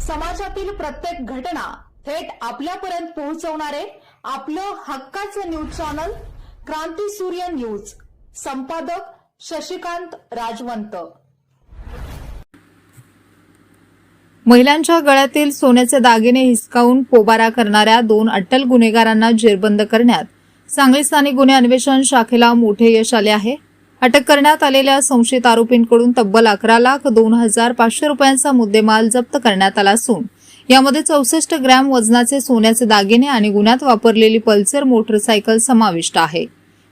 समाजातील प्रत्येक घटना थेट आपल्यापर्यंत पोहोचवणारे आपलं हक्काचं न्यूज चॅनल क्रांती सूर्य न्यूज। संपादक शशिकांत राजवंत। महिलांच्या गळ्यातील सोन्याचे दागिने हिसकावून पोबारा करणाऱ्या 2 अट्टल गुन्हेगारांना जेरबंद करण्यात सांगली स्थानिक गुन्हे अन्वेषण शाखेला मोठे यश आले आहे। अटक करण्यात आलेल्या संशयित आरोपींकडून तब्बल 11,02,500 रुपयांचा मुद्देमाल जप्त करण्यात आला असून यामध्ये 64 ग्रॅम वजनाचे सोन्याचे दागिने आणि गुन्ह्यात वापरलेली पल्सर मोटरसायकल समाविष्ट आहे।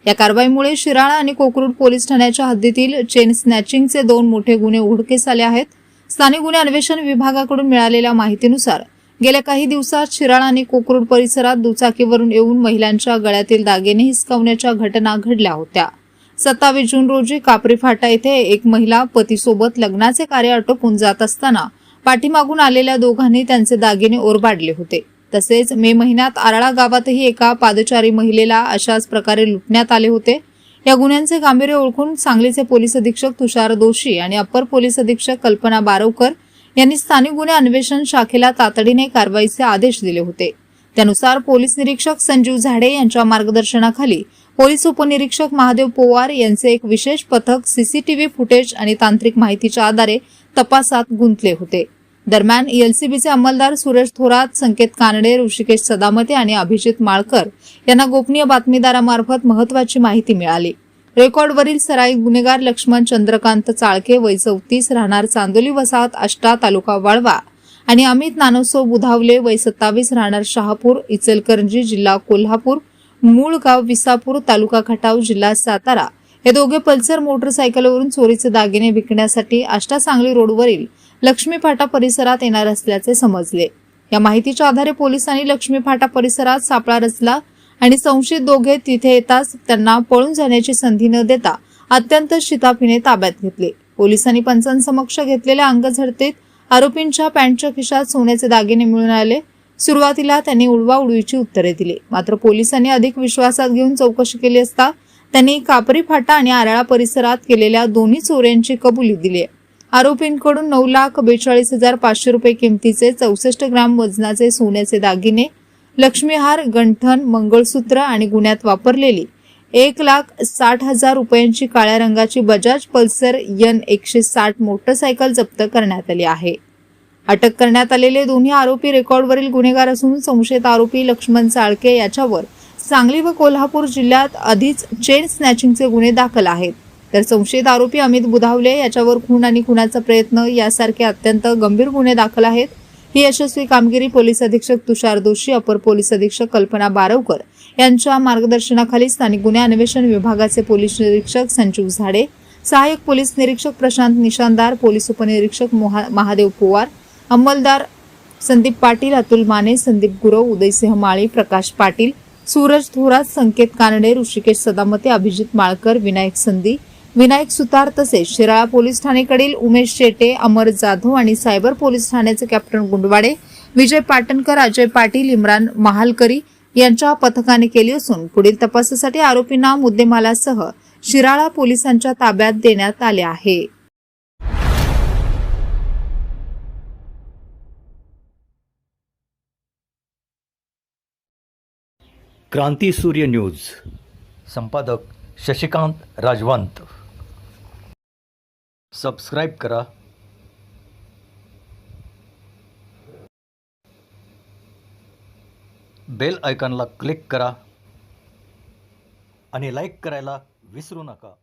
या कारवाईमुळे शिराळा आणि कोकरूड पोलीस ठाण्याच्या हद्दीतील चेन स्नॅचिंगचे 2 मोठे गुन्हे उघडकीस आले आहेत। स्थानिक गुन्हे अन्वेषण विभागाकडून मिळालेल्या माहितीनुसार गेल्या काही दिवसात शिराळा आणि कोकरूड परिसरात दुचाकीवरून येऊन महिलांच्या गळ्यातील दागिने हिसकावण्याच्या घटना घडल्या होत्या। 27 जून रोजी कापरी फाटा येथे एक महिला पतीसोबत लग्नाचे कार्य आटोपून जात असताना पाठीमागून आलेल्या दोघांनी त्यांचे दागिने ओरबाडले होते। तसेच मे महिन्यात आराळा गावातही एका पादचारी महिलेला अशाच प्रकारे लुटण्यात आले होते। या गुन्ह्यांचे गांभीर्य ओळखून सांगलीचे पोलीस अधीक्षक तुषार दोशी आणि अप्पर पोलीस अधीक्षक कल्पना बारवकर यांनी स्थानिक गुन्हे अन्वेषण शाखेला तातडीने कारवाईचे आदेश दिले होते। त्यानुसार पोलीस निरीक्षक संजीव झाडे यांच्या मार्गदर्शनाखाली पोलीस उपनिरीक्षक महादेव पोवार यांचे एक विशेष पथक सीसीटीव्ही फुटेज आणि तांत्रिक माहितीच्या आधारे तपासात गुंतले होते। दरम्यान एलसीबीचे अंमलदार सुरेश थोरात, संकेत कानडे, ऋषिकेश सदामते आणि अभिजित माळकर यांना गोपनीय बातमीदारामार्फत महत्वाची माहिती मिळाली। रेकॉर्डवरील सराईत गुन्हेगार लक्ष्मण चंद्रकांत चाळके वय 34 राहणार चांदोली वसाहत आष्टा तालुका वाळवा आणि अमित नानोसो बुधावले वय 27 राहणार शहापूर इचलकरंजी जिल्हा कोल्हापूर मूळ गाव विसापूर तालुका खटाव जिल्हा सातारा हे दोघे पल्सर मोटरसायकलवरून चोरीचे दागिने विकण्यासाठी आष्टा सांगली रोडवरील लक्ष्मी फाटा परिसरात येणार असल्याचे समजले। या माहितीच्या आधारे पोलिसांनी लक्ष्मी फाटा परिसरात सापळा रचला आणि संशयित दोघे तिथे येताच त्यांना पळून जाण्याची संधी न देता अत्यंत शिताफीने ताब्यात घेतले। पोलिसांनी पंचांसमक्ष घेतलेल्या अंगझडतीत आरोपींच्या पॅन्टच्या खिशात सोन्याचे दागिने मिळून आले। सुरुवातीला त्यांनी उडवाउडवीची उत्तरे दिली, मात्र पोलिसांनी अधिक विश्वासात घेऊन चौकशी केली असता त्यांनी कापरी फाटा आणि आराळा परिसरात केलेल्या दोन्ही चोऱ्यांची कबुली दिली। आरोपींकडून 9,42,500 रुपये किमतीचे 64 ग्रॅम वजनाचे सोन्याचे दागिने, लक्ष्मीहार, गंठण, मंगळसूत्र आणि गुन्ह्यात वापरलेली 1,60,000 रुपयांची काळ्या रंगाची बजाज पल्सर N160 मोटरसायकल जप्त करण्यात आली आहे। अटक करण्यात आलेले दोन्ही आरोपी रेकॉर्डवरील गुन्हेगार असून संशयित आरोपी लक्ष्मण चाळके याच्यावर सांगली व कोल्हापूर जिल्ह्यात आधीच चेन स्नॅचिंगचे गुन्हे दाखल आहेत, तर संशयित आरोपी अमित बुधावले याच्यावर खून आणि खुनाचा प्रयत्न यासारखे अत्यंत गंभीर गुन्हे दाखल आहेत। ही यशस्वी कामगिरी पोलीस अधीक्षक तुषार दोशी, अपर पोलीस अधीक्षक कल्पना बारवकर यांच्या मार्गदर्शनाखाली स्थानिक गुन्हे अन्वेषण विभागाचे पोलीस निरीक्षक संजीव झाडे, सहाय्यक पोलीस निरीक्षक प्रशांत निशानदार, पोलीस उपनिरीक्षक महादेव पोवार, अंमलदार संदीप पाटील, अतुल माने, संदीप गुरव, उदयसिंह माळी, प्रकाश पाटील, सूरज थोरात, संकेत कानडे, ऋषिकेश सदामते, अभिजित माळकर, विनायक संदी, विनायक सुतार तसेच शिराळा पोलीस ठाणेकडील उमेश शेटे, अमर जाधव आणि सायबर पोलीस ठाण्याचे कॅप्टन गुंडवाडे, विजय पाटणकर, अजय पाटील, इम्रान महालकरी यांच्या पथकाने केली असून पुढील तपासासाठी आरोपींना मुद्देमालासह शिराळा पोलिसांच्या ताब्यात देण्यात आले आहे। क्रांती सूर्य न्यूज। संपादक शशिकांत राजवंत। सबस्क्राइब करा, बेल आयकॉनला क्लिक करा आणि लाईक करायला विसरू नका।